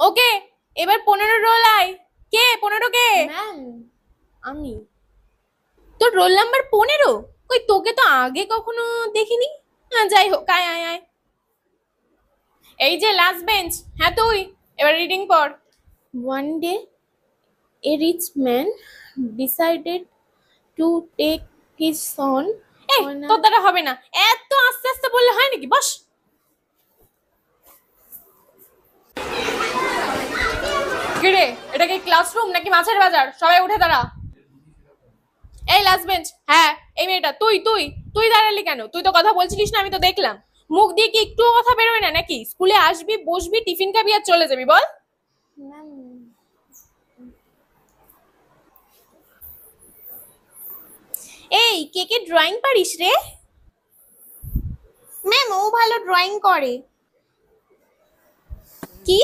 ওকে, এবার 15 রোল আয়। কে 15 কে? ম্যাম আমি। তোর রোল নাম্বার 15? কই তোকে তো আগে কখনো দেখিনি। হ্যাঁ যাই হোক, আয় আয় আয়। এই যে লাস্ট বেঞ্চ, হ্যাঁ তুই এবার রিডিং পড়। One day a rich man decided to take his son এই on a তোর দ্বারা হবে না, এত আস্তে আস্তে বললে হয় নাকি? বস। কিরে, এটা কি ক্লাসরুম নাকি মাছের বাজার? সবাই উঠে দাঁড়া। এই লাস্ট বেঞ্চ, হ্যাঁ এই মেয়েটা, তুই তুই তুই দাঁড়ালি কেন? তুই তো কথা বলছিলিস না, আমি তো দেখলাম। মুখ দিয়ে কি একটুও কথা বেরোয় না নাকি? স্কুলে আসবি, বসবি, টিফিন খাবি আর চলে যাবি, বল। ম্যাম। এই কে কে ড্রয়িং পারিস রে? ম্যাম ও ভালো ড্রয়িং করে। কি